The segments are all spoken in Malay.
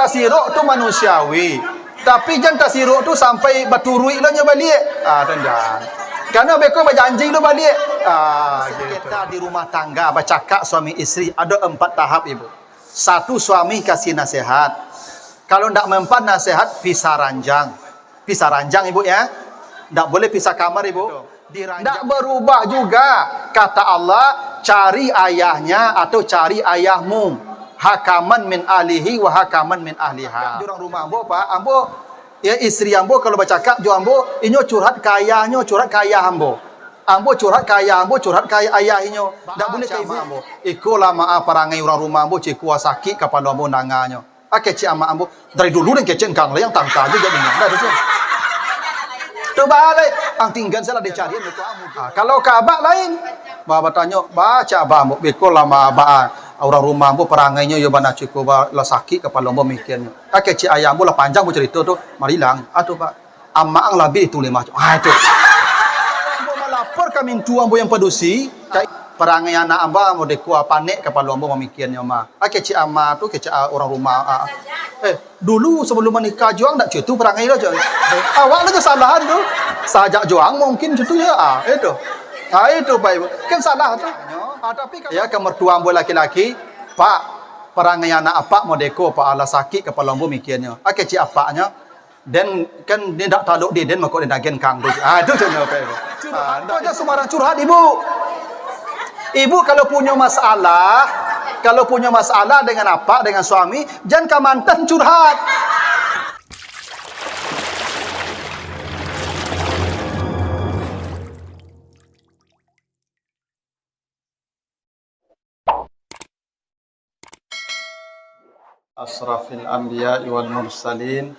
tasiruk tu manusiawi. Tapi jangan tasiruk tu sampai berturui lah nya balik. Tendang. Karena mereka berjanji lu balik. Kita di rumah tangga bercakap suami isteri ada 4 tahap ibu. 1, suami kasih nasihat. Kalau ndak mempan nasihat, pisah ranjang. Pisah ranjang ibu ya. Ndak boleh pisah kamar ibu. Ndak berubah juga. Kata Allah, cari ayahnya atau cari ayahmu. Hakaman min ahlihi wa hakaman min ahliha. Orang rumah ambo pak, ambo ya istri ambo kalau bercakap jo ambo, inyo curhat ke ayahnya, curhat ke ayah ambo. Ambo curhat ke ayah ambo, curhat ke ayah inyo. Ndak boleh ke ibu ambo. Iko lah maaf parangai orang rumah ambo ciku sakit kepala ambo nanganyo. Kecik ama ambo dari dulu dan kecik kang yang tangka aja jadi ndak tu. Tu balik ang tinggal salah dicari itu ambo. Kalau ke abak lain, bapa tanya, baca abah ambo, iko lah ma abah. Orang rumah ambo perangainya yo bana ciku lah sakit kepala ambo mikirnya. Kecik ayah ambo lah panjang bu cerita tu, marilang. Atuh pak. Amma ang labi itu 5. Itu. Ambo melapor kami tu ambo yang pedusi. Perangai anak amba mau dekua panik kepala ambo memikirnya mah. Kecik ama tu kecik orang rumah. Dulu sebelum menikah juang tak cutu perangai lo juang. Awak lah kesalahan tu. Sajak juang mungkin cutu ya. Itu. Itu baik. Kan salah tu. Tapi ya ke mertua ambo laki-laki, Pak, perangai anak apa mau deko pak ala sakit kepala ambo mikirnya. Kecik apaknya. Dan kan dia tak taluk dia dan makok dia nagen kang tu. Itu contoh apa itu. Itu aja sembarang curhat ibu. Ibu kalau punya masalah dengan apa, dengan suami, jangan ke mantan curhat. Asrafil anbiya wal mursalin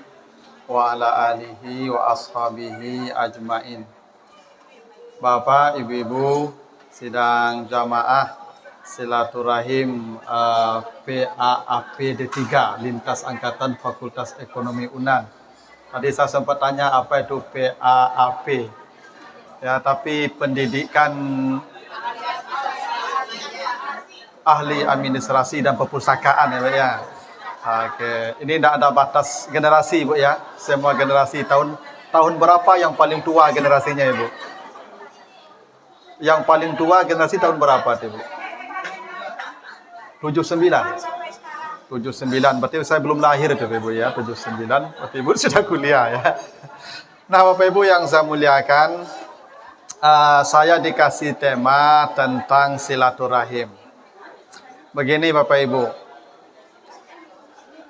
wa ala alihi wa ashabihi ajmain. Bapak, ibu-ibu, sidang jamaah silaturahim PAAP D3 lintas angkatan Fakultas Ekonomi UNAN. Tadi saya sempat tanya apa itu PAAP. Ya, tapi pendidikan ahli administrasi dan perpustakaan ya, Pak ya. Oke, ini tidak ada batas generasi, Bu ya. Semua generasi tahun berapa yang paling tua generasinya, Ibu? Yang paling tua generasi tahun berapa, Ibu? 79. 79. Berarti saya belum lahir itu, Ibu ya. 79. Berarti Ibu sudah kuliah ya. Nah, Bapak Ibu yang saya muliakan, saya dikasih tema tentang silaturahim. Begini Bapak Ibu.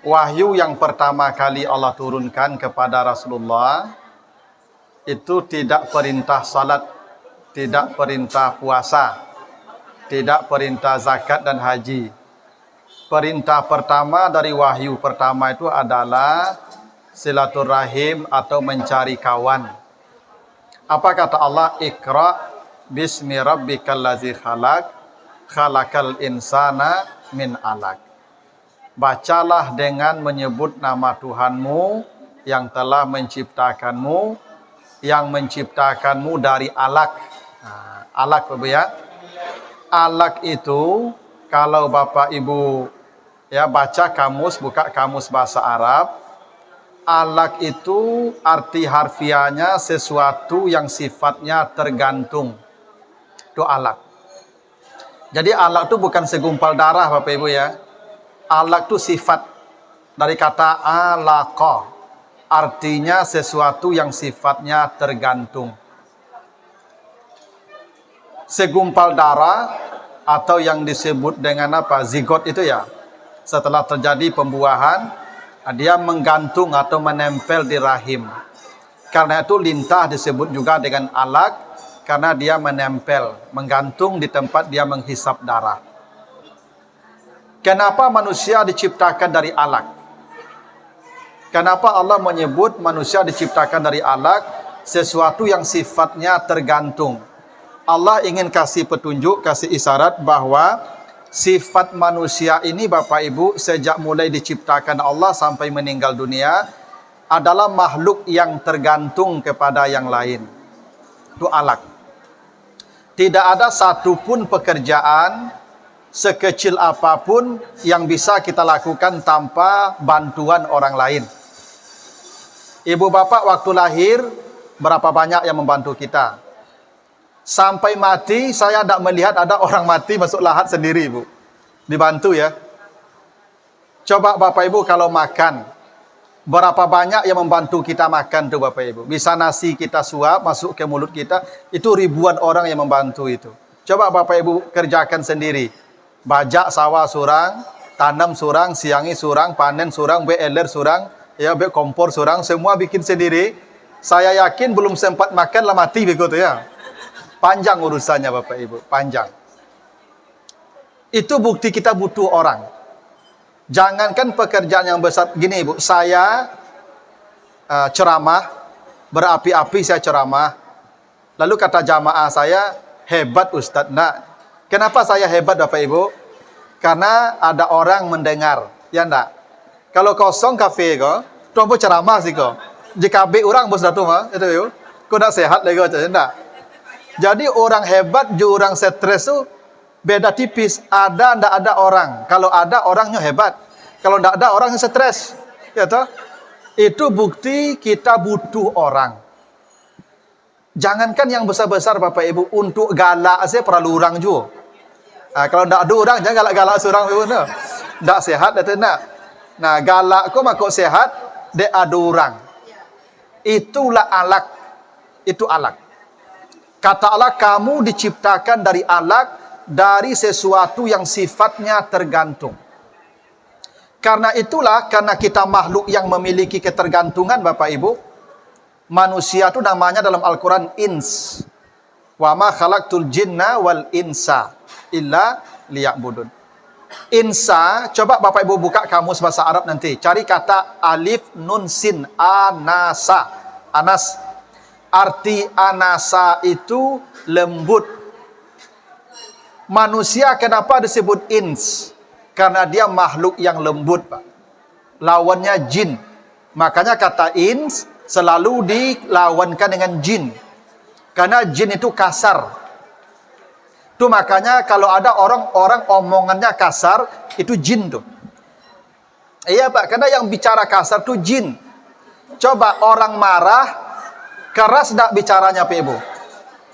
Wahyu yang pertama kali Allah turunkan kepada Rasulullah itu tidak perintah salat, tidak perintah puasa, tidak perintah zakat dan haji. Perintah pertama dari wahyu pertama itu adalah silaturahim atau mencari kawan. Apa kata Allah? Iqra bismi rabbikal ladzi khalaq, khalaqal insana min alaq. Bacalah dengan menyebut nama Tuhanmu yang telah menciptakanmu, yang menciptakanmu dari alaq. Alaq Bapak ya. Alaq itu kalau Bapak Ibu ya baca kamus, buka kamus bahasa Arab, alaq itu arti harfiahnya sesuatu yang sifatnya tergantung. Itu alaq. Jadi alaq itu bukan segumpal darah Bapak Ibu ya. Alaq itu sifat dari kata alaqa. Artinya sesuatu yang sifatnya tergantung. Segumpal darah atau yang disebut dengan apa? Zigot itu ya. Setelah terjadi pembuahan, dia menggantung atau menempel di rahim. Karena itu lintah disebut juga dengan alaq karena dia menempel, menggantung di tempat dia menghisap darah. Kenapa manusia diciptakan dari alaq? Kenapa Allah menyebut manusia diciptakan dari alaq? Sesuatu yang sifatnya tergantung. Allah ingin kasih petunjuk, kasih isyarat bahwa sifat manusia ini Bapak Ibu sejak mulai diciptakan Allah sampai meninggal dunia adalah makhluk yang tergantung kepada yang lain. Itu alaq. Tidak ada satupun pekerjaan sekecil apapun yang bisa kita lakukan tanpa bantuan orang lain. Ibu bapak waktu lahir, berapa banyak yang membantu kita. Sampai mati, saya tidak melihat ada orang mati masuk lahat sendiri, Bu. Dibantu ya. Coba Bapak Ibu kalau makan, berapa banyak yang membantu kita makan tuh Bapak Ibu. Bisa nasi kita suap, masuk ke mulut kita, itu ribuan orang yang membantu itu. Coba Bapak Ibu kerjakan sendiri. Bajak sawah surang, tanam surang, siangi surang, panen surang, beler surang, ya be kompor surang, semua bikin sendiri. Saya yakin belum sempat makan lah mati begitu ya. Panjang urusannya Bapak Ibu, panjang. Itu bukti kita butuh orang. Jangankan pekerjaan yang besar gini Ibu, saya ceramah, berapi-api saya ceramah. Lalu kata jamaah saya, hebat Ustadz. Nah, kenapa saya hebat Bapak Ibu? Karena ada orang mendengar, ya enggak? Kalau kosong kafe kok, tuh apa ceramah sih kok. Jika be orang bos datu mah, itu yuk. Kau nak sehat lagi aja, enggak? Jadi orang hebat, orang stres tuh beda tipis. Ada, ndak ada orang. Kalau ada orangnya hebat. Kalau ndak ada orangnya stres. Ya toh? Itu bukti kita butuh orang. Jangankan yang besar-besar Bapak Ibu, untuk galak saya perlu orang juga. Kalau ndak ada orang, jangan galak-galak seorang Ibu. Ndak sehat, itu nak. Nah, galak kok makok sehat, dia ada orang. Itulah alak. Itu alak. Kata Allah, kamu diciptakan dari alak, dari sesuatu yang sifatnya tergantung. Karena itulah, karena kita makhluk yang memiliki ketergantungan Bapak Ibu, manusia itu namanya dalam Al-Quran ins. Wa ma khalaqtul jinna wal insa illa liya'budun. Insa, coba Bapak Ibu buka kamus bahasa Arab nanti. Cari kata alif nun sin, anasa. Anas. Arti anasa itu lembut. Manusia kenapa disebut ins? Karena dia makhluk yang lembut, Pak. Lawannya jin. Makanya kata ins selalu dilawankan dengan jin. Karena jin itu kasar. Itu makanya kalau ada orang-orang omongannya kasar, itu jin tuh. Iya Pak, karena yang bicara kasar itu jin. Coba orang marah, keras tidak bicaranya Pak Ibu?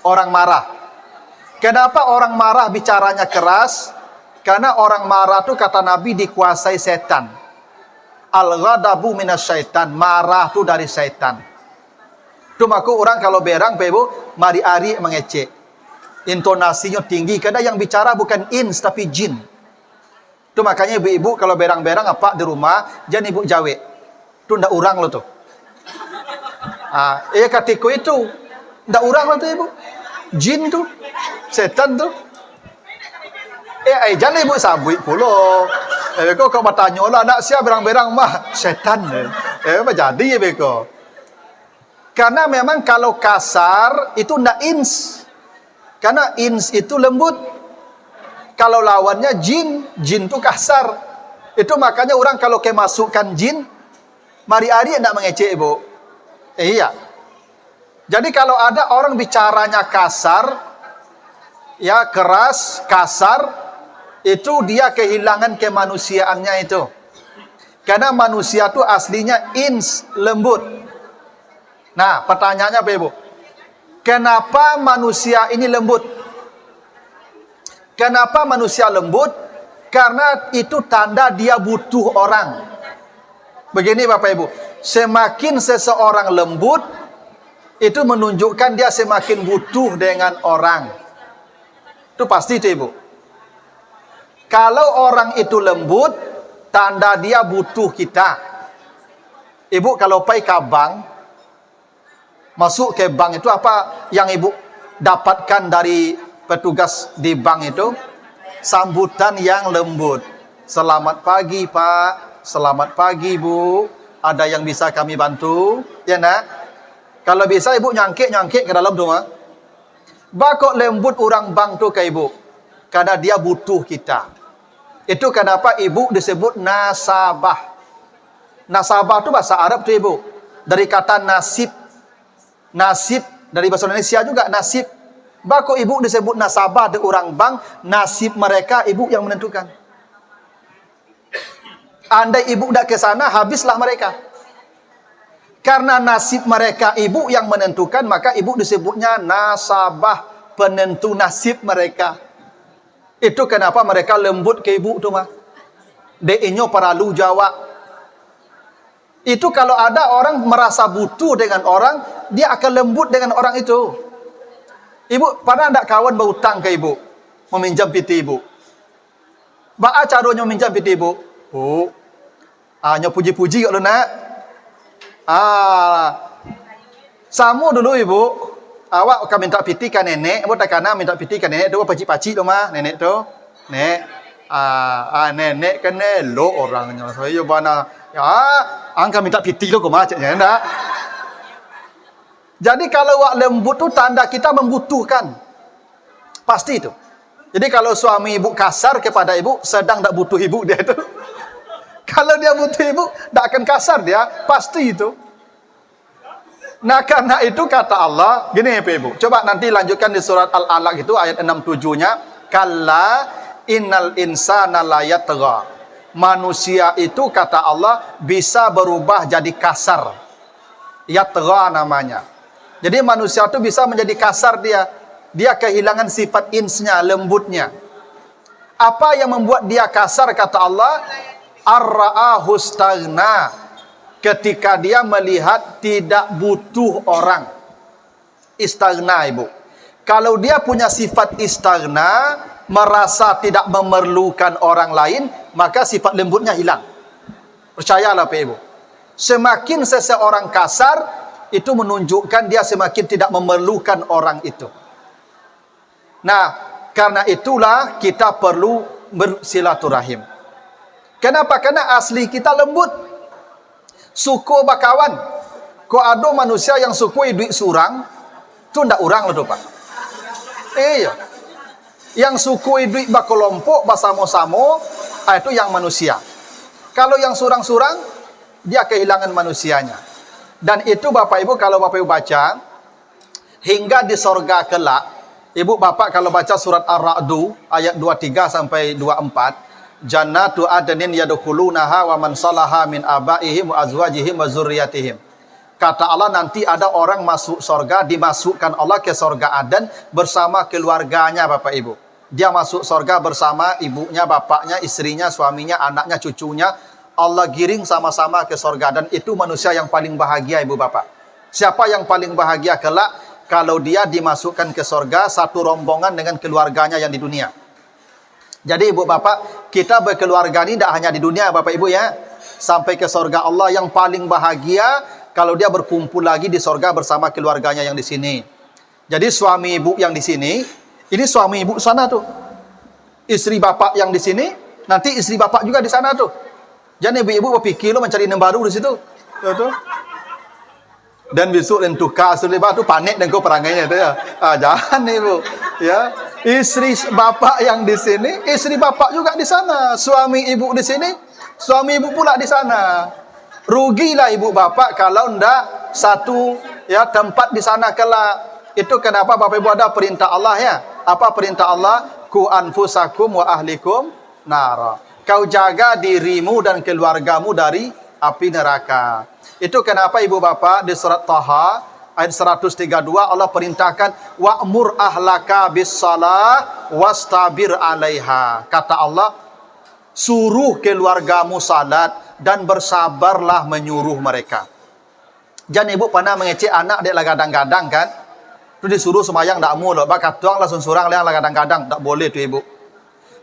Orang marah. Kenapa orang marah bicaranya keras? Karena orang marah itu kata Nabi dikuasai setan. Al-ghadabu minasyaitan. Marah itu dari setan. Itu maka orang kalau berang Pak Ibu, mari ari mengecek. Intonasinya tinggi. Karena yang bicara bukan ins tapi jin. Itu makanya ibu-ibu kalau berang-berang apa di rumah, jangan ibu jawe. Itu ndak urang lo tuh. Katiku itu ndak urang lo tuh ibu. Jin tuh, setan tuh. Jangan ibu sabui pulo. Kau bertanya lah, nak siapa berang-berang mah setan. Apa jadi ya beko? Karena memang kalau kasar itu ndak ins. Karena ins itu lembut. Kalau lawannya jin, jin itu kasar. Itu makanya orang kalau kemasukkan jin, mari ari ndak mengecek ibu. Iya. Jadi kalau ada orang bicaranya kasar, ya keras, kasar, itu dia kehilangan kemanusiaannya itu. Karena manusia itu aslinya ins, lembut. Nah, pertanyaannya apa Ibu? Kenapa manusia ini lembut? Kenapa manusia lembut? Karena itu tanda dia butuh orang. Begini Bapak Ibu, semakin seseorang lembut, itu menunjukkan dia semakin butuh dengan orang. Itu pasti itu Ibu. Kalau orang itu lembut, tanda dia butuh kita. Ibu kalau pergi ke bank, masuk ke bank itu apa yang ibu dapatkan dari petugas di bank itu? Sambutan yang lembut. Selamat pagi Pak, selamat pagi Bu, ada yang bisa kami bantu? Ya nak? Kalau bisa ibu nyangkik ke dalam rumah. Bakok lembut orang bank tu ke ibu, karena dia butuh kita. Itu kenapa ibu disebut nasabah. Nasabah tu bahasa Arab tu ibu, dari kata nasib. Nasib dari bahasa Indonesia juga nasib. Bako ibu disebut nasabah de orang bang, nasib mereka ibu yang menentukan. Andai ibu dak ke sana, habislah mereka. Karena nasib mereka ibu yang menentukan, maka ibu disebutnya nasabah, penentu nasib mereka. Itu kenapa mereka lembut ke ibu tu mah. Deinyo paralu jawab. Itu kalau ada orang merasa butuh dengan orang, dia akan lembut dengan orang itu. Ibu pernah tak kawan berhutang ke ibu, meminjam piti ibu? Ba'a caranya meminjam piti ibu? Bu, nyo puji-puji kat lu nak. Samu dulu ibu. Awak akan minta piti kan nenek, awak tak kana minta piti kan nenek tu pacik-pacik tu mah nenek tu. Nek. Nenek kan elok orangnya. Saya bana ya, angka minta piti lo kau macamnya enggak. Jadi kalau awak lembut tu tanda kita membutuhkan. Pasti itu. Jadi kalau suami ibu kasar kepada ibu, sedang tak butuh ibu dia tu. Kalau dia butuh ibu, tak akan kasar dia, pasti itu. Nah karena itu kata Allah, gini ya ibu. Coba nanti lanjutkan di surat Al-Alaq itu ayat 67-nya. Kalla innal insana la yatgha. Manusia itu kata Allah bisa berubah jadi kasar. Yatgha namanya. Jadi manusia itu bisa menjadi kasar dia. Dia kehilangan sifat insnya, lembutnya. Apa yang membuat dia kasar kata Allah? Ar-ra'ahu staghna. Ketika dia melihat tidak butuh orang. Istaghna ibu. Kalau dia punya sifat istaghna, merasa tidak memerlukan orang lain, maka sifat lembutnya hilang. Percayalah Pak Ibu. Semakin seseorang kasar, itu menunjukkan dia semakin tidak memerlukan orang itu. Nah, karena itulah kita perlu bersilaturahim. Kenapa? Karena asli kita lembut. Suku bakawan. Kok ada manusia yang suku duit surang, tu ndak orang lah tu Pak. Iya. Yang suku duit bakelompok, basamo-samo, itu yang manusia. Kalau yang surang-surang, dia kehilangan manusianya. Dan itu Bapak Ibu, kalau Bapak Ibu baca, hingga di sorga kelak, Ibu Bapak kalau baca surat Ar-Ra'du, ayat 23 sampai 24, Jannatu adnin yadkhulunaha wa man salaha min abaihim wa azwajihim wa zurriyatihim. Kata Allah nanti ada orang masuk sorga, dimasukkan Allah ke sorga Aden bersama keluarganya Bapak Ibu. Dia masuk sorga bersama ibunya, bapaknya, istrinya, suaminya, anaknya, cucunya. Allah giring sama-sama ke sorga. Dan itu manusia yang paling bahagia Ibu Bapak. Siapa yang paling bahagia kelak? Kalau dia dimasukkan ke sorga satu rombongan dengan keluarganya yang di dunia. Jadi Ibu Bapak, kita berkeluarga ini tidak hanya di dunia Bapak Ibu ya. Sampai ke sorga Allah yang paling bahagia kalau dia berkumpul lagi di sorga bersama keluarganya yang di sini. Jadi suami ibu yang di sini, ini suami ibu sana tuh. Istri bapak yang di sini, nanti istri bapak juga di sana tuh. Jangan ibu-ibu berpikir lo mencari nem baru di situ. Tuh. Dan besok dan tukar asli batu panik dan kau perangainya itu ya. Jangan ibu. Ya. Istri bapak yang di sini, istri bapak juga di sana. Suami ibu di sini, suami ibu pula di sana. Rugilah ibu bapak kalau ndak satu ya tempat di sana kelak. Itu kenapa Bapak Ibu ada perintah Allah ya. Apa perintah Allah? Ku anfusakum wa ahlikum nara. Kau jaga dirimu dan keluargamu dari api neraka. Itu kenapa Ibu Bapak di surat Taha ayat 132 Allah perintahkan wa'mur ahlaka bis-shalah wastabir 'alaiha. Kata Allah, suruh keluargamu salat dan bersabarlah menyuruh mereka. Jangan ibu pernah mengecek anak dia lah kadang-kadang kan. Itu disuruh semayang tak mau loh. Bakat tuang langsung surang lah kadang-kadang. Tak boleh tu ibu.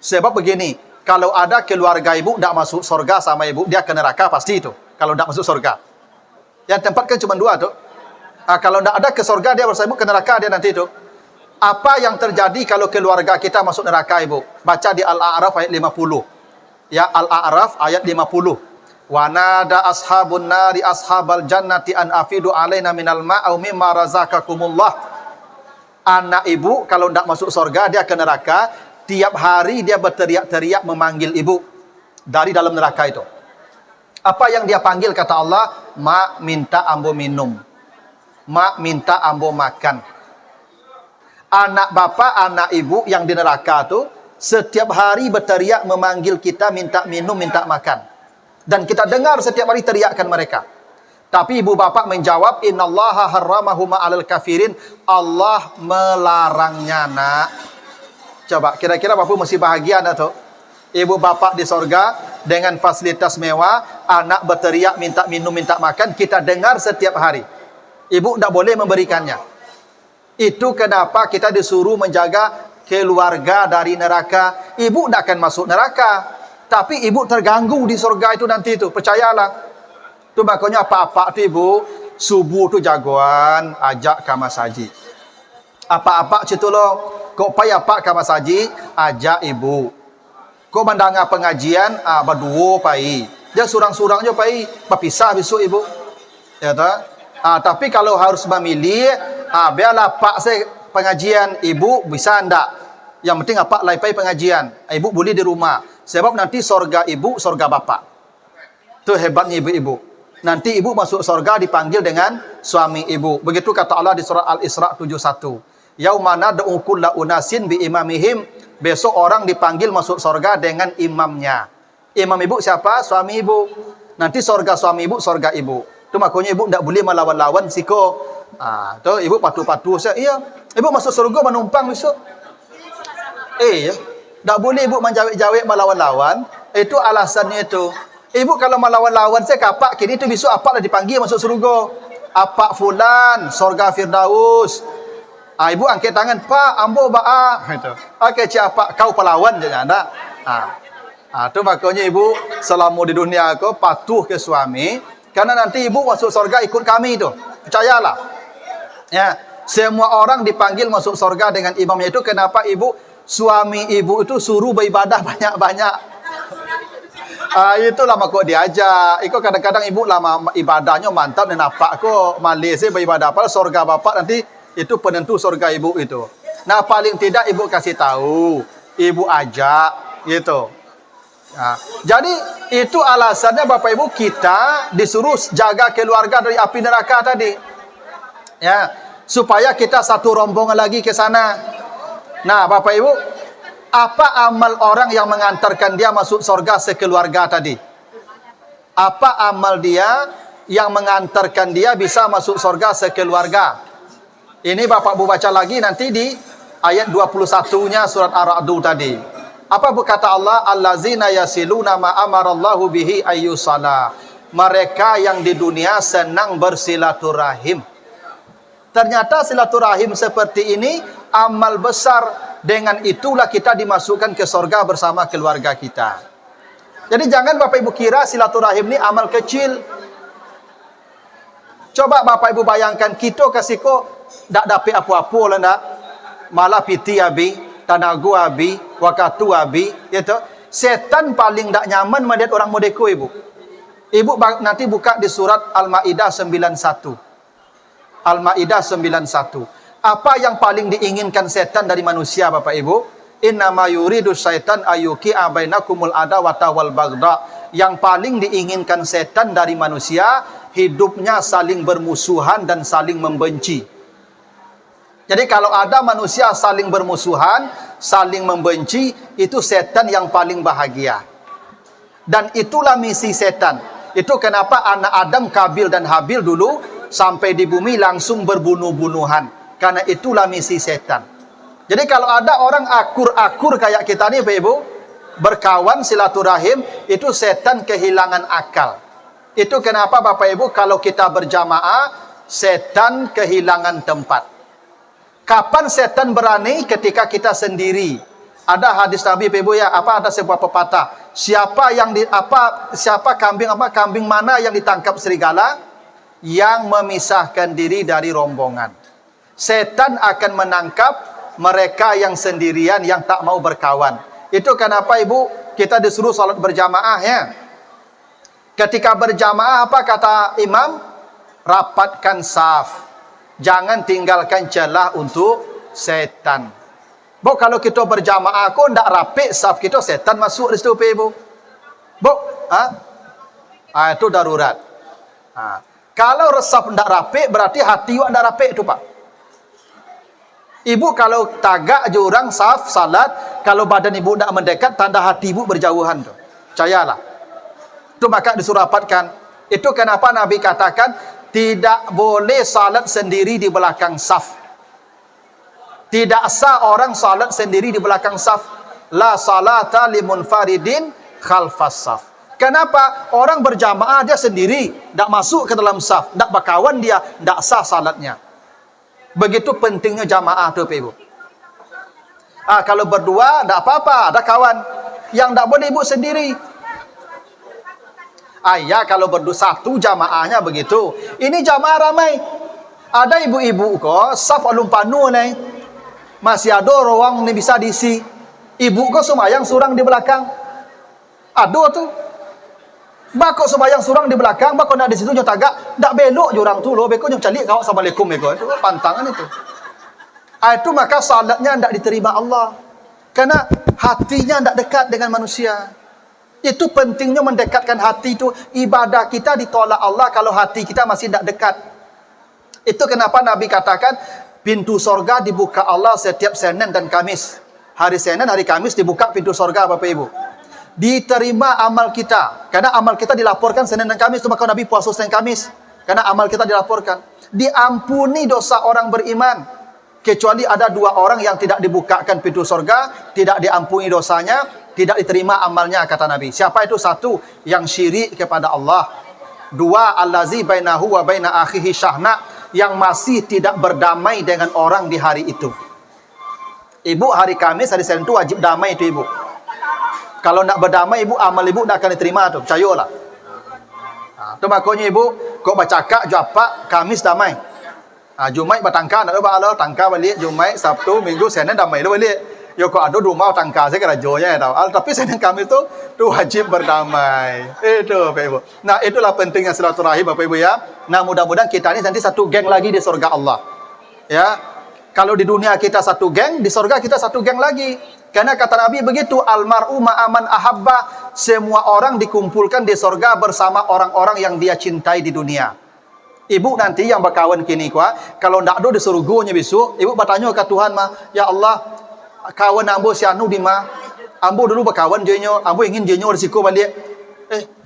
Sebab begini. Kalau ada keluarga ibu tak masuk surga sama ibu, dia ke neraka pasti itu. Kalau tak masuk surga. Yang tempat kan cuma dua tu. Kalau tak ada ke surga dia bersama ibu, ke neraka dia nanti itu. Apa yang terjadi kalau keluarga kita masuk neraka ibu? Baca di Al-A'raf ayat 50. Ya Al-A'raf ayat 50. Wa nada ashabun nari ashabal jannati an afidu alaina minal ma'au mimma razaqakumullah. Anak ibu kalau tidak masuk surga dia ke neraka, tiap hari dia berteriak-teriak memanggil ibu dari dalam neraka itu. Apa yang dia panggil kata Allah? Mak minta ambo minum. Mak minta ambo makan. Anak bapa, anak ibu yang di neraka tu setiap hari berteriak memanggil kita minta minum, minta makan. Dan kita dengar setiap hari teriakan mereka. Tapi ibu bapa menjawab, innallaha harramahuma 'alal kafirin. Allah melarangnya, nak. Coba kira-kira bapak mesti bahagia tak tu? Ibu bapa di sorga dengan fasilitas mewah, anak berteriak minta minum, minta makan, kita dengar setiap hari. Ibu tidak boleh memberikannya. Itu kenapa kita disuruh menjaga keluarga dari neraka. Ibu tidak akan masuk neraka, tapi ibu terganggu di surga itu nanti itu. Percayalah. Itu makanya apa-apa tu ibu, subuh tu jagoan, ajak ke masaji. Apa-apa situ lo, kok payah pak ke masaji, ajak ibu. Kok mendengar pengajian, berdua pai. Dia surang-surang je pai, berpisah besok ibu. Ya tak? Tapi kalau harus memilih, biarlah pak saya pengajian, ibu bisa ndak. Yang penting apa laipai pengajian. Ibu boleh di rumah. Sebab nanti sorga ibu, sorga bapak. Itu hebatnya ibu-ibu. Nanti ibu masuk sorga dipanggil dengan suami ibu. Begitu kata Allah di surah Al-Isra 71. Yaumana da'u kulla unasin bi imamihim. Besok orang dipanggil masuk sorga dengan imamnya. Imam ibu siapa? Suami ibu. Nanti sorga suami ibu, sorga ibu. Itu makanya ibu tidak boleh melawan-lawan siko. Tu ibu patuh-patuh saya. Iya, ibu masuk surga menumpang besok. Tak boleh ibu menjawab-jawab melawan-lawan. Itu alasannya itu. Ibu kalau melawan-lawan saya kapak kini itu besok apa dah dipanggil masuk surga. Apa fulan, surga Firdaus. Ibu angkat tangan, Pak, ambo ba'a. Okey, siapa? Kau pelawan je tak? Tu makanya ibu selama di dunia aku patuh ke suami. Karena nanti ibu masuk surga ikut kami itu. Percayalah. Ya, semua orang dipanggil masuk surga dengan imamnya itu. Kenapa ibu? Suami ibu itu suruh beribadah banyak-banyak. Itulah makuk diajak. Itu kadang-kadang ibu lama ibadahnya mantap dan nampak kok Malaysia beribadah apa surga bapak nanti itu penentu surga ibu itu. Nah, paling tidak ibu kasih tahu, ibu ajak gitu. Jadi itu alasannya bapak ibu kita disuruh jaga keluarga dari api neraka tadi. Ya, supaya kita satu rombongan lagi ke sana. Nah, bapak ibu, apa amal orang yang mengantarkan dia masuk surga sekeluarga tadi? Apa amal dia yang mengantarkan dia bisa masuk surga sekeluarga? Ini bapak ibu baca lagi nanti di ayat 21-nya surat Ar-Ra'd tadi. Apa berkata Allah? Allazina yasiluna ma amarallahu bihi ayyusala. Mereka yang di dunia senang bersilaturahim. Ternyata silaturahim seperti ini amal besar. Dengan itulah kita dimasukkan ke surga bersama keluarga kita. Jadi jangan bapak ibu kira silaturahim ini amal kecil. Coba bapak ibu bayangkan kita kasih kok tak dapat apa-apa lah nak. Malah piti abi, tanagu abi, wakatu abi, gitu. Setan paling tak nyaman melihat orang modeko ibu. Ibu nanti buka di surat Al-Maidah 91. Al-Maidah 91. Apa yang paling diinginkan setan dari manusia bapak ibu? Innama yuridu syaitan ayyuqi'a bainakumul adawata wal baghdha. Yang paling diinginkan setan dari manusia hidupnya saling bermusuhan dan saling membenci. Jadi kalau ada manusia saling bermusuhan, saling membenci, itu setan yang paling bahagia. Dan itulah misi setan. Itu kenapa anak Adam, Kabil dan Habil dulu sampai di bumi langsung berbunuh-bunuhan. Karena itulah misi setan. Jadi kalau ada orang akur-akur kayak kita nih Bapak Ibu, berkawan silaturahim, itu setan kehilangan akal. Itu kenapa Bapak Ibu kalau kita berjamaah, setan kehilangan tempat. Kapan setan berani? Ketika kita sendiri. Ada hadis Nabi Bapak Ibu ya, ada sebuah pepatah. Siapa kambing mana yang ditangkap serigala? Yang memisahkan diri dari rombongan. Setan akan menangkap mereka yang sendirian yang tak mau berkawan. Itu kenapa ibu kita disuruh salat berjamaah ya. Ketika berjamaah apa kata imam? Rapatkan saf. Jangan tinggalkan celah untuk setan. Bu, kalau kita berjamaah kok ndak rapi saf kita, setan masuk di situ ibu. Bu, itu darurat. Kalau saf ndak rapi berarti hati awak ndak rapi itu Pak. Ibu kalau tagak jurang saf salat, kalau badan ibu tak mendekat, tanda hati ibu berjauhan tu. Percayalah. Itu maka disurapatkan. Itu kenapa Nabi katakan tidak boleh salat sendiri di belakang saf. Tidak sah orang salat sendiri di belakang saf. La salata limunfaridin khalfas saf. Kenapa? Orang berjamaah dia sendiri, tak masuk ke dalam saf, tak berkawan dia, tak sah salatnya. Begitu pentingnya jamaah tu Ibu. Kalau berdua tak apa-apa, ada kawan. Yang tak boleh ibu sendiri. Ya kalau berdua satu jamaahnya begitu. Ini jamaah ramai. Ada ibu-ibu kok saf alun panu ni. Masih ada ruang ni bisa diisi. Ibu kok sembahyang surang di belakang. Ada tu. Bako sembahyang surang di belakang, bako nak di situ nyo tagak, dak belok je orang tu lo, beko nyo calik kau assalamualaikum beko. Itu pantangan itu. Itu maka salatnya ndak diterima Allah. Karena hatinya ndak dekat dengan manusia. Itu pentingnya mendekatkan hati itu. Ibadah kita ditolak Allah kalau hati kita masih ndak dekat. Itu kenapa Nabi katakan pintu sorga dibuka Allah setiap Senin dan Kamis. Hari Senin, hari Kamis dibuka pintu sorga Bapak Ibu. Diterima amal kita. Karena amal kita dilaporkan Senin dan Kamis. Itu maka Nabi puasa Senin Kamis. Karena amal kita dilaporkan. Diampuni dosa orang beriman. Kecuali ada dua orang yang tidak dibukakan pintu sorga. Tidak diampuni dosanya. Tidak diterima amalnya kata Nabi. Siapa itu? Satu, yang syirik kepada Allah. Dua, allazi bainahu wa baina akhihi syahna. Yang masih tidak berdamai dengan orang di hari itu. Ibu hari Kamis, hari Senin itu wajib damai itu ibu. Kalau nak berdamai ibu, amal ibu tak akan diterima tu. Percayalah. Tu makanya ibu, kau bercakap jumpa Kamis damai. Jumaat bertangkar, nak lupa Allah, tangkar balik. Jumaat, Sabtu, Minggu, Senin damai lu balik. Yo kau ada rumah tangkar, saya kira jonya tahu. Tapi Senin Kamis tu wajib berdamai. Itu Bapak Ibu. Nah itulah pentingnya silaturahim Bapak Ibu ya. Nah mudah-mudahan kita ini nanti satu geng lagi di surga Allah. Ya. Kalau di dunia kita satu geng, di surga kita satu geng lagi. Karena kata Nabi begitu, almar'u ma'aman ahabba, semua orang dikumpulkan di surga bersama orang-orang yang dia cintai di dunia. Ibu nanti yang berkawan kini kuah, kalau ndak ada di surganya besok, ibu bertanya ke Tuhan mah, ya Allah, kawan ambo si anu di mah, ambo dulu berkawan jenyo, ambo ingin jenyo risiko balik.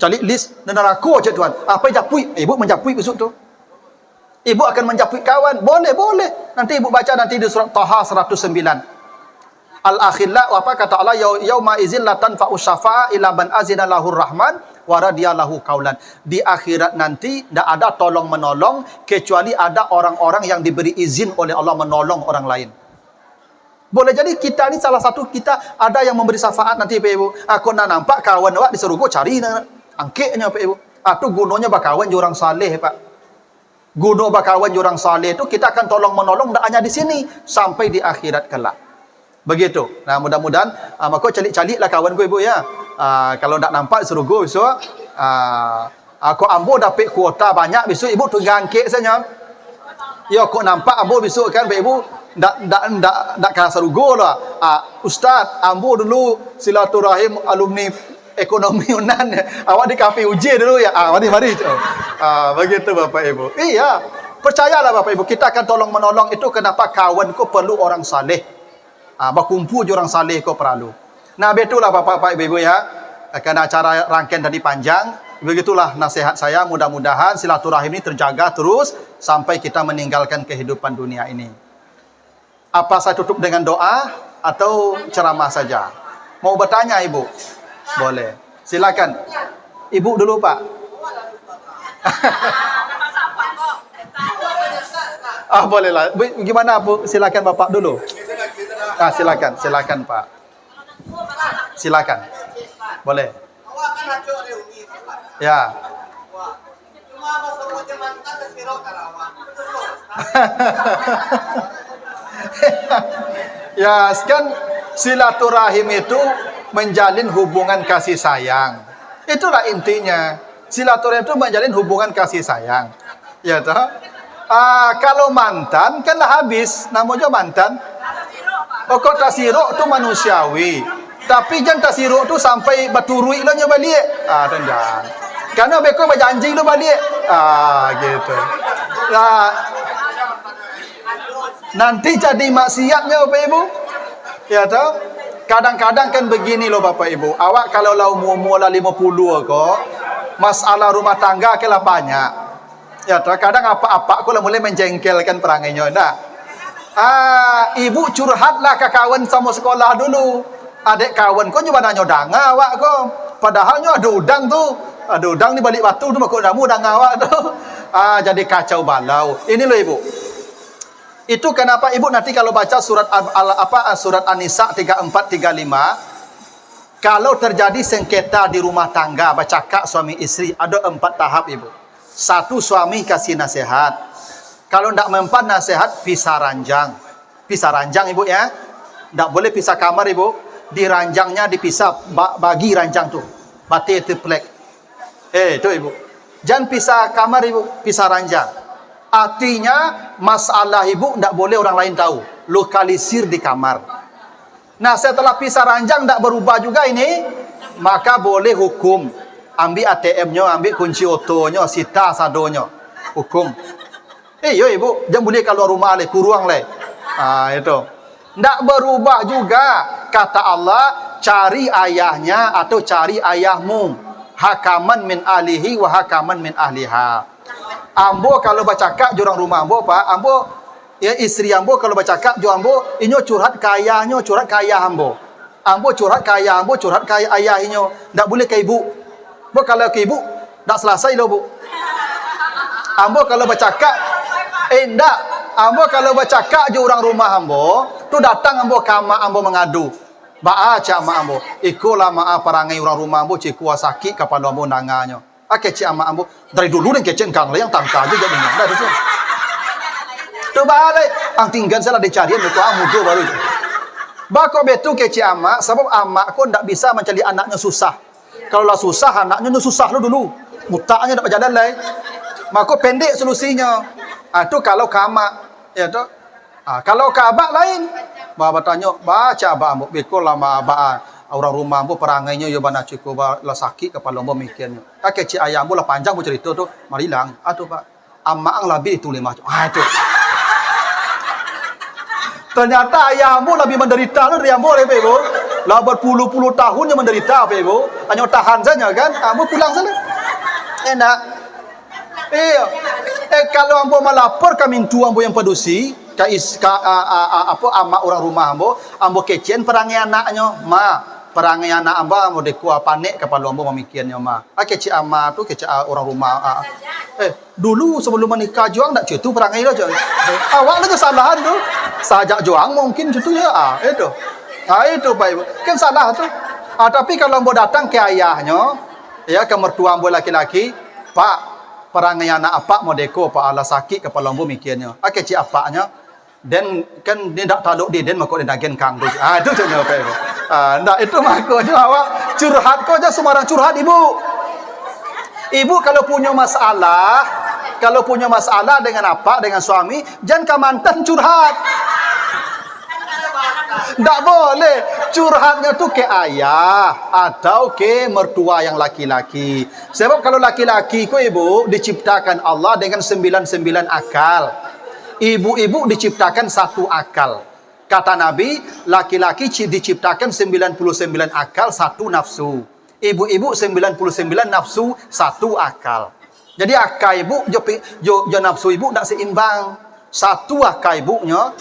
Cari list neraka je Tuhan. Apa japui? Ibu menjapui besok tu. Ibu akan menjapui kawan. Boleh. Nanti ibu baca nanti di surat Taha 109. Al-akhillah, apa kata Allah, yauma izin la tanfa'u syafa'a illa man azina lahur rahman wa radiyalahu qaulan. Di akhirat nanti tidak ada tolong menolong kecuali ada orang-orang yang diberi izin oleh Allah menolong orang lain. Boleh jadi kita ni salah satu kita ada yang memberi syafaat nanti Pak Ibu. Aku nak nampak kawan awak di surga cari angkeknya Pak Ibu. Tu gunanya berkawan orang saleh Pak. Guna berkawan orang saleh tu kita akan tolong menolong tak hanya di sini sampai di akhirat kelak. Begitu. Nah mudah-mudahan maka calik-caliklah kawan ku Ibu ya. Kalau tak nampak surga besok aku ambo dapat kuota banyak besok Ibu tunggang angkek saja. Ya kok nampak ambo besok kan Pak Ibu tak kena surga lah. Ustaz, ambo dulu silaturahim alumni ekonomi Yunan. Awak di kafe uji dulu ya. Mari. Begitu Bapak Ibu. Iya. Percayalah Bapak Ibu, kita akan tolong menolong. Itu kenapa kawan ku perlu orang saleh. Berkumpul orang saleh ku perlu. Nah, begitulah Bapak Ibu ya. Karena acara rangkaian tadi panjang. Begitulah nasihat saya. Mudah-mudahan silaturahim ini terjaga terus sampai kita meninggalkan kehidupan dunia ini. Apa saya tutup dengan doa atau ceramah saja? Mau bertanya Ibu? Boleh. Silakan. Ibu dulu Pak. Bolehlah. Gimana Bu? Silakan Bapak dulu. Silakan Pak. Silakan. Boleh. Ya. Ya, kan silaturahim itu menjalin hubungan kasih sayang. Itulah intinya. Silaturahim itu menjalin hubungan kasih sayang. Ya toh? Kalau mantan kan lah habis. Namanya mantan. Pokok tasiruk tu manusiawi. Tapi jangan tasiruk tu sampai baturui lo nya balik. Tendang. Karena beko berjanji lo balik. Gitu. Nanti jadi maksiatnya Bapak Ibu. Ya tahu? Kadang-kadang kan begini loh Bapak Ibu. Awak kalau lah umur-umur lah 50 kok, masalah rumah tangga ke lah banyak. Ya tahu? Kadang apa-apa aku lah mulai menjengkelkan perangainya. Nah, ibu curhatlah ke kawan sama sekolah dulu. Adik kawan kau nyoba nanya danga awak kau. Padahalnya ada udang tu. Ada udang di balik batu tu makuk namu dang awak tu. Jadi kacau balau. Ini loh Ibu. Itu kenapa Ibu nanti kalau baca surat surat An-Nisa 34 35, kalau terjadi sengketa di rumah tangga, bercakap suami istri, ada 4 tahap Ibu. 1, suami kasih nasihat. Kalau tidak mempan nasihat, pisah ranjang. Pisah ranjang Ibu ya. Tidak boleh pisah kamar Ibu. Di ranjangnya dipisah, bagi ranjang tu. Batik teplek. Itu Ibu. Jangan pisah kamar Ibu, pisah ranjang. Artinya masalah Ibu tidak boleh orang lain tahu. Lokalisir di kamar. Nah setelah pisah ranjang tidak berubah juga ini, maka boleh hukum. Ambil ATM-nya, ambil kunci otonya, sita sadonya. Hukum. Yo Ibu, jangan boleh keluar rumah le, kurang le. Itu. Tidak berubah juga. Kata Allah, cari ayahnya atau cari ayahmu. Hakaman min ahlihi wa hakaman min ahliha. Ambo kalau bercakap jurang rumah ambo Pak, ambo ya istri ambo kalau bercakap jo ambo inyo curhat ke ayahnya, curhat ke ayah ambo. Ambo curhat ke ayah ambo, curhat ke ayah inyo. Ndak boleh ke ibu. Bo kalau ke ibu ndak selesai lo Bu. Ambo kalau bercakap ndak. Ambo kalau bercakap jo orang rumah ambo, tu datang ambo ke mak ambo mengadu. Baca mak ambo, ikolah maaf parangai orang rumah ambo cikua sakit kepala ambo nanganyo. Kecik amak ambo dari dulu dan kecik kang yang tangka juga dengan dah tu. Tu balik ang tinggal salah dicarian itu mudo baru. Bako betu kecik amak sebab amak ko ndak bisa mencari anaknya susah. Kalau lah susah anaknya susah dulu. Mutaknya ndak berjalan lai. Maka pendek solusinya. Tu kalau ke amak ya tu. Kalau ke abak lain. Bapa tanya baca abak ambo beko lama abak. Orang rumah ambo perangainya yo bana cukup lah sakit kepala ambo mikirnya. Kecik ayah ambo lah panjang bu cerita tu, mari hilang. Atuh Pak. Amak ang lebih itu 5. Itu. Ternyata ayah ambo lebih menderita dari ambo le Ibu. Lah berpuluh-puluh tahunnya menderita Ibu. Hanya tahan saja kan. Ambo pulang sana. Enak. Iya. Kalau ambo melapor ke mintu ambo yang pedusi, amak orang rumah ambo kecien perangai anaknya, perangai anak ambo dekua panik kepala ambo memikirnya kecik ama tu kecik orang rumah dulu sebelum menikah juang tak cutu perangai lo juang awak lah kesalahan tu sajak juang mungkin cutu ya itu Pak Ibu kan salah tu tapi kalau ambo datang ke ayahnya ya ke mertua ambo laki-laki Pak perangai anak apa mau deko Pak ala sakit kepala ambo mikirnya kecik apaknya dan kan dia tak taluk dia dan makok dia dagen kang tu. Itu contohnya Pak Ibu. Ndak itu makoknya awak curhat kau aja sembarang curhat Ibu. Ibu kalau punya masalah dengan apa dengan suami, jangan ke mantan curhat. Ndak boleh. Curhatnya tu ke ayah atau ke mertua yang laki-laki. Sebab kalau laki-laki ko Ibu diciptakan Allah dengan 99 akal. Ibu-ibu diciptakan 1 akal. Kata Nabi, laki-laki diciptakan 99 akal, 1 nafsu. Ibu-ibu 99 nafsu, 1 akal. Jadi akal ibu, jo nafsu ibu tak seimbang. 1 akal ibunya,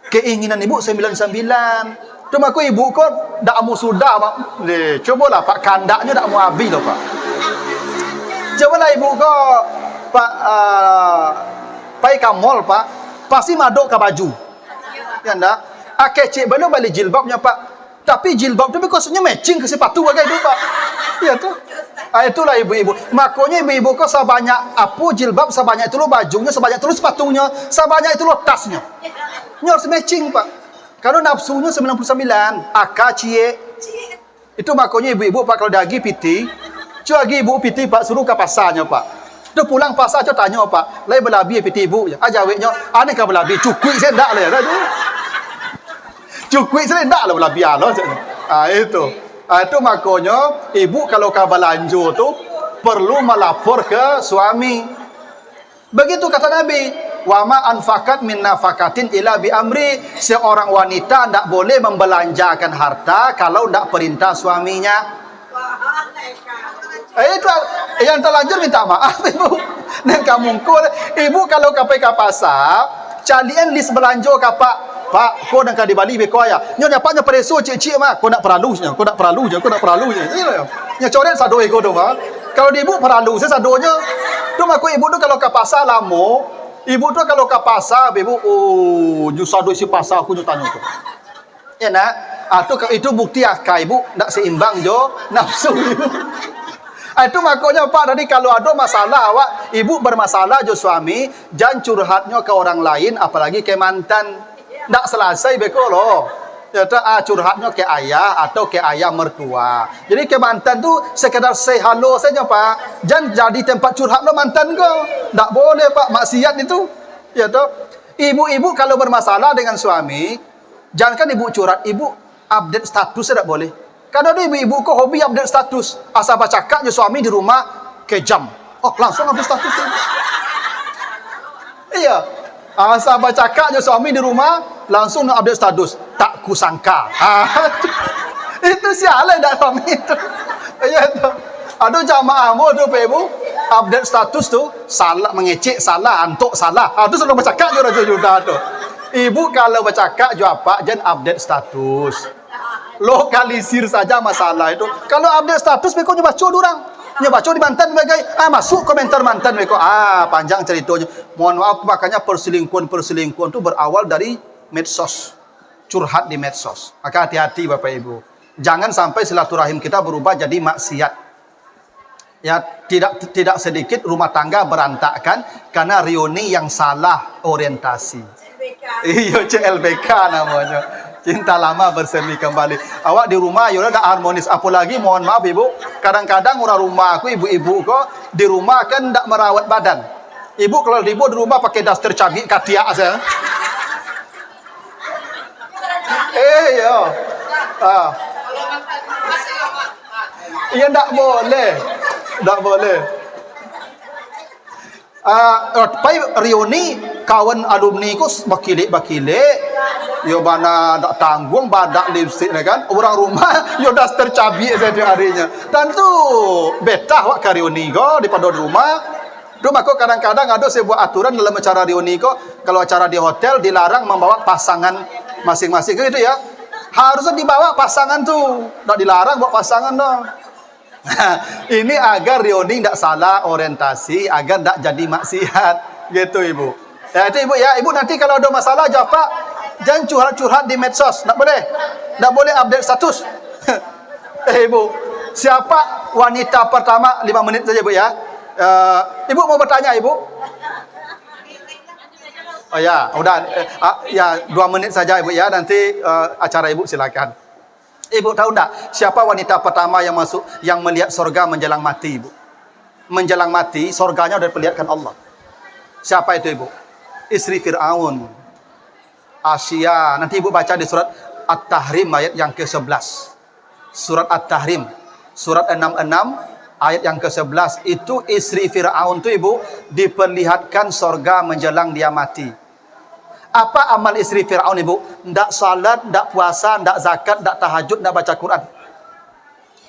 keinginan ibu 99. Cuma aku ibu kau tak mau sudah. Cobalah Pak, kandaknya tak mau habis loh Pak. Cobalah ibu kau, Pak, pai ke mall Pak, pasti madok ke baju. Ya ndak? Kecik belum balik jilbabnya Pak. Tapi jilbab tu maksudnya matching ke sepatu kayak itu Pak. Ya tu. Itulah ibu-ibu. Makanya ibu-ibu kau sebanyak apa jilbab, sebanyak itu lo bajunya, sebanyak itu lo sepatunya, sebanyak itu lo tasnya. Ini harus matching Pak. Kalau nafsunya 99, cie. Itu makanya ibu-ibu Pak kalau dagi piti, cuba lagi ibu piti Pak suruh ke pasarnya Pak. Dia pulang pasar je tanya Pak, lai belabi piti ibu je. Jawabnya, ane ka belabi cukui saya ndak le. Cukui saya ndak lah belabi Allah. Itu. Itu makanya ibu kalau ka belanja tu perlu melapor ke suami. Begitu kata Nabi. wa ma anfaqat min nafaqatin illa bi amri. Seorang wanita tidak boleh membelanjakan harta kalau tidak perintah suaminya. Itu yang terlanjur minta maaf ibu. Dan kamu ibu kalau kapai ke pasar, calian list belanja kapak. Pak, kau nak di Bali beko ya. Nyo nyapanya preso cik-cik mah, kau nak perlu je. Nya coret sado ego do mah. Kalau di ibu perlu saya sadonya. Tu mak ibu tu kalau ke pasar lamo, ibu tu kalau ke pasar ibu ju sado si pasar aku ju tanya tu. Ya nak, itu bukti akal ibu tak seimbang jo nafsu ibu. Itu makanya Pak tadi kalau ada masalah awak ibu bermasalah jo suami, jangan curhatnya ke orang lain apalagi ke mantan. Tak selesai beko loh. Curhatnya ke ayah atau ke ayah mertua. Jadi ke mantan tu sekedar say hello saja Pak. Jangan jadi tempat curhat lo mantan kau. Tak boleh Pak, maksiat itu. Ya toh. Ibu-ibu kalau bermasalah dengan suami, jangankan ibu curhat, ibu update status tidak boleh. Kadang ada ibu-ibu kok hobi update status. Asal baca cakap je suami di rumah kejam. Oh, langsung update status. Iya. Asal baca cakap je suami di rumah langsung nak update status. Tak kusangka. Itu sialan dak suami itu. Ya tu. Ada jamaah mo tu ibu update status tu salah mengecek salah antuk salah. Tu sudah baca cakap je sudah tu. Ibu kalau baca cakap je apa jangan update status. Lokalisir saja masalah itu. Kalau update status beko baca durang. Nya baca di mantan bagai masuk komentar mantan beko panjang ceritanya. Mohon maaf makanya perselingkuhan itu berawal dari medsos. Curhat di medsos. Maka hati-hati Bapak Ibu. Jangan sampai silaturahim kita berubah jadi maksiat. Ya, tidak sedikit rumah tangga berantakan karena reuni yang salah orientasi. Iya, CLBK namanya. Cinta lama bersemi kembali. Awak di rumah ya udah harmonis. Apalagi mohon maaf ibu, kadang-kadang orang rumah aku ibu-ibu kok di rumah kan tidak merawat badan. Ibu kalau di rumah pakai daster cabai katia aja. Yo. Iya tidak boleh. Tak boleh. Pai reuni kawan alumni ku bakilik. Yo bana dak tanggung badak lipstick kan. Orang rumah yo daster cabai saja harinya. Dan tu betah wak reuni ko di pada rumah. Rumah ko kadang-kadang ada sebuah aturan dalam acara reuni ko kalau acara di hotel dilarang membawa pasangan masing-masing gitu ya. Harusnya dibawa pasangan tu. Tak dilarang bawa pasangan dong. Ini agar reuni tidak salah orientasi, agar tidak jadi maksiat, gitu ibu. Ya itu ibu ya, ibu nanti kalau ada masalah jawab Pak, jangan curhat-curhat di medsos, tak boleh, tak boleh update status. Ibu, siapa wanita pertama 5 menit saja ibu ya. Ibu mau bertanya ibu? Oh ya, udah, ya 2 menit saja ibu ya, nanti acara ibu silakan. Ibu tahu tak siapa wanita pertama yang melihat surga menjelang mati ibu? Menjelang mati surganya sudah diperlihatkan Allah. Siapa itu ibu? Istri Fir'aun, Asia. Nanti ibu baca di surat At-Tahrim ayat yang ke-11. Surat At-Tahrim surat 66 ayat yang ke-11 itu istri Fir'aun itu ibu diperlihatkan surga menjelang dia mati. Apa amal istri Fir'aun ibu? Tidak salat, tidak puasa, tidak zakat, tidak tahajud, tidak baca Quran.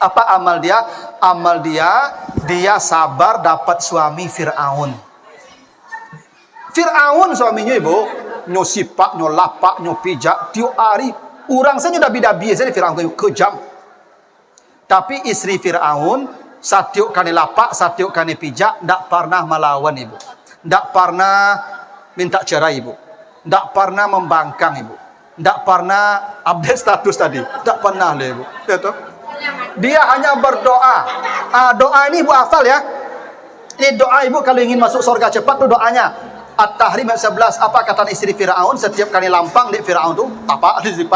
Apa amal dia? Amal dia sabar dapat suami Fir'aun. Fir'aun suaminya ibu, nyo sipak, nyo lapak, nyo pijak, tiap hari. Orang saya sudah bidabi saja Fir'aun kejam. Tapi istri Fir'aun, satiuk kali lapak, satiuk kali pijak, tidak pernah melawan ibu. Tidak pernah minta cerai ibu. Tak pernah membangkang ibu. Tak pernah update status tadi. Tak pernah lah ibu. Ya toh? Dia hanya berdoa. Doa ini ibu hafal ya. Ini doa ibu kalau ingin masuk surga cepat tu doanya. At-Tahrim ayat 11. Apa kata istri Fir'aun setiap kali lampang di Fir'aun tu? Apa di situ?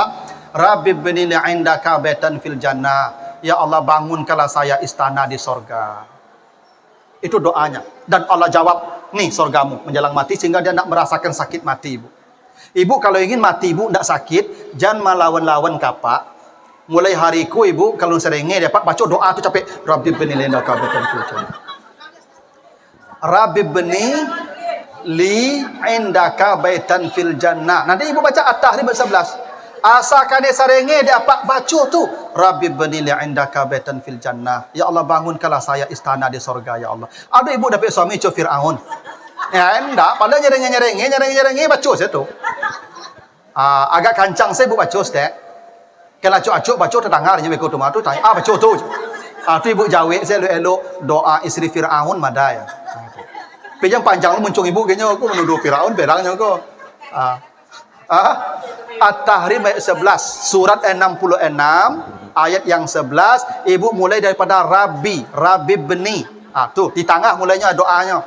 Rabbi bni li'indaka baitan fil jannah. Ya Allah bangunkanlah saya istana di surga. Itu doanya. Dan Allah jawab, nih surgamu menjelang mati sehingga dia nak merasakan sakit mati ibu. Ibu kalau ingin mati ibu tidak sakit, jangan melawan-lawan kapak. Mulai hariku ibu kalau seringnya dapat baca doa tu capek. Rabbi bni li'indaka baitan fil jannah. Rabbi bni li indaka baitan fil jannah. Nanti ibu baca At-Tahrim 11. Asalkan dia sarenge dia apa baca tu, Rabbi bnili indaka baitan fil jannah. Ya Allah, bangunkanlah saya istana di surga ya Allah. Ada ibu dapat suami cu Firaun. Ya enggak, padahal nyereng baca saya tu. Agak kancang saya ibu baca stek. Kalau acuk baca terdengar je beko tu matu tanya, baca tu. Tu ibu jawab saya elok doa isteri Firaun madai. Pejang panjang lu muncung ibu kayaknya aku menuduh Firaun berangnya aku. At-Tahrim ayat 11, surat 66 ayat yang 11, ibu mulai daripada Rabbi bni. Tu di tengah mulainya doanya.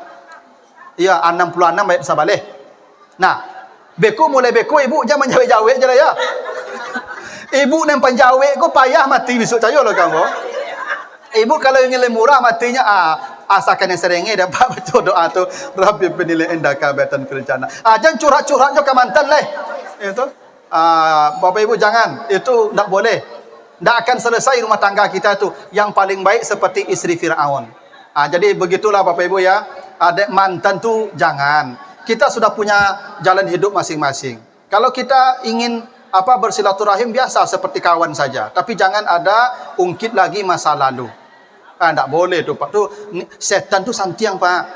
Ya 66 ayat sabaleh. Nah, beko mulai beko ibu jangan jawab-jawab je lah ya. Ibu yang penjawab kau payah mati besok saya loh kamu. Ibu kalau ingin murah matinya asalkan yang seringnya dapat baca doa tu Rabbi bnili indaka baitan fil jannah. Jangan curhat-curhat je ke mantan leh. Itu Bapak Ibu jangan, itu tak boleh. Tak akan selesai rumah tangga kita tu. Yang paling baik seperti isteri Firaun. Jadi begitulah Bapak Ibu ya. Ada mantan tu jangan. Kita sudah punya jalan hidup masing-masing. Kalau kita ingin bersilaturahim biasa seperti kawan saja. Tapi jangan ada ungkit lagi masa lalu. Tak boleh tu Pak. Tu setan tu santiang Pak.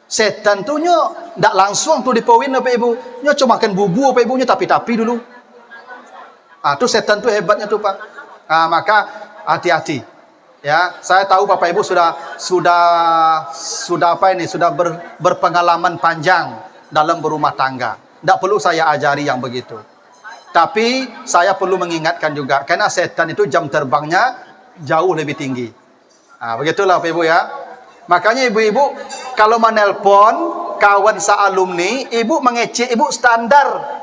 Setan tu nyo tak langsung tu dipawin Bapak Ibu. Nyo cuma makan bubu Bapak Ibu nyo tapi-tapi dulu. Tu setan tu hebatnya tu Pak. Maka hati-hati. Ya, saya tahu Bapak Ibu sudah berpengalaman panjang dalam berumah tangga. Tak perlu saya ajari yang begitu. Tapi saya perlu mengingatkan juga karena setan itu jam terbangnya jauh lebih tinggi. Begitulah Bapak Ibu ya. Makanya ibu-ibu kalau menelpon kawan sealumni, ibu mengecek, ibu standar.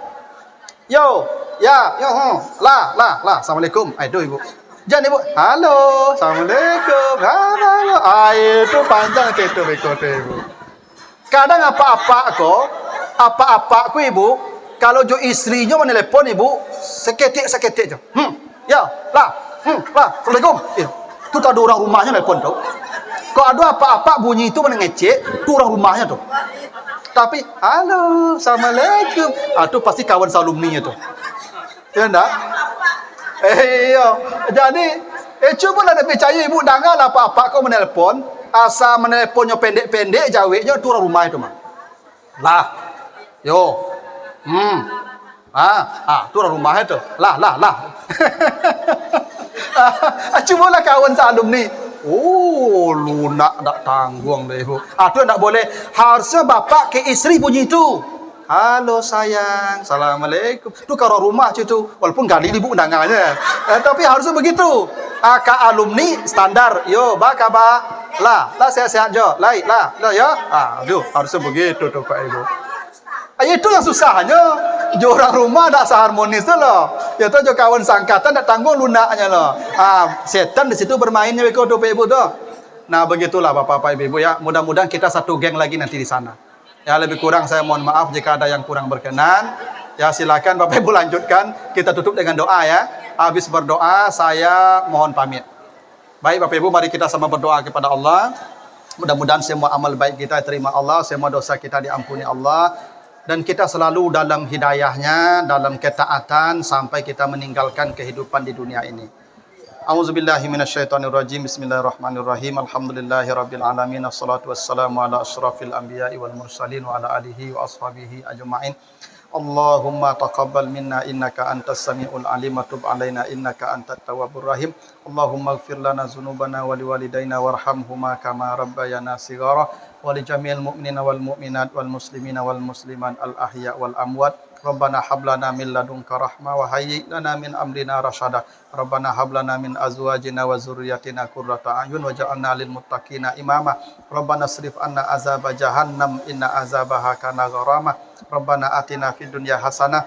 Yo, Assalamualaikum. Itu ibu. Jangan ibu, halo, Assalamualaikum. Halo. Itu panjang itu ibu. Kadang apa-apa aku ibu, kalau jo istrinya menelpon ibu, seketik je. Assalamualaikum. Itu tak ada orang rumahnya nelpon tau. Kalau ada apa-apa bunyi itu mengecek, itu orang rumahnya tuh. Tapi, halo, Assalamualaikum. Itu pasti kawan salumninya tuh. Ya enggak? Jadi, cubalah dia percaya ibu dengar apa-apa kau menelpon, asal menelponnya pendek-pendek, jawabnya itu orang rumah itu mah. Lah. Itu orang rumah itu. Lah. Cubalah kawan salumni. Lunak tak tanggung deh ibu. Itu tak boleh. Harusnya bapak ke istri bunyi itu. Halo sayang, Assalamualaikum. Itu kalau rumah itu, walaupun kali ibu undangannya. Tapi harusnya begitu. Kak alumni standar. Yo, kabar. Lah sehat-sehat jo. Lah ya. Harusnya begitu tuh Pak Ibu. Itu yang susahnya. Orang rumah tak seharmonis tu loh. Ya tu kawan sangkatan tak tanggung lunaknya loh. Setan di situ bermainnya Pak Ibu tu. Nah begitulah Bapak Ibu ya. Mudah-mudahan kita satu geng lagi nanti di sana. Ya lebih kurang saya mohon maaf jika ada yang kurang berkenan. Ya silakan Bapak Ibu lanjutkan. Kita tutup dengan doa ya. Habis berdoa saya mohon pamit. Baik Bapak Ibu, mari kita sama berdoa kepada Allah. Mudah-mudahan semua amal baik kita terima Allah, semua dosa kita diampuni Allah. Dan kita selalu dalam hidayahnya, dalam ketaatan sampai kita meninggalkan kehidupan di dunia ini. A'udzubillahi minasyaitonirrajim. Bismillahirrahmanirrahim. Alhamdulillahirabbil alamin. Wassalatu wassalamu ala asyrafil anbiya'i wal mursalin wa ala alihi wa ashabihi ajma'in. Allahumma taqabbal minna innaka antas samiul alim wa tub alaina innaka antat tawwabur rahim. Allahumma ighfir lana dzunubana wa liwalidayna warhamhuma kama rabbayana shighara wa li jami'il mu'minina wal mu'minat wal muslimina wal muslimat al ahya wal amwat. Rabbana hab lana min ladunka rahmah wa hayyi lana min amrina rasyada. Rabbana hab lana min azwajina wa dzurriyyatina qurrata a'yun waj'alna lil muttaqina imama. Rabbana srif anna azaba jahannam inna azabaha kana gharama. Rabbana atina fid dunya hasanah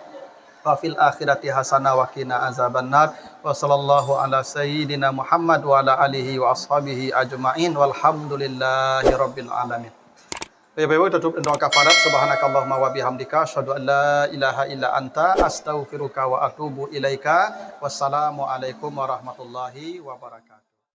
wa fil akhirati hasanah wa qina azabannar. Wa sallallahu ala sayyidina Muhammad wa ala alihi wa ashabihi ajma'in walhamdulillahi rabbil alamin. Baik, kita tutup doa kafarat. Subhanakallahumma wa bihamdika asyhadu an la ilaha illa anta astaghfiruka wa atubu ilaika. Wassalamu alaikum warahmatullahi wabarakatuh.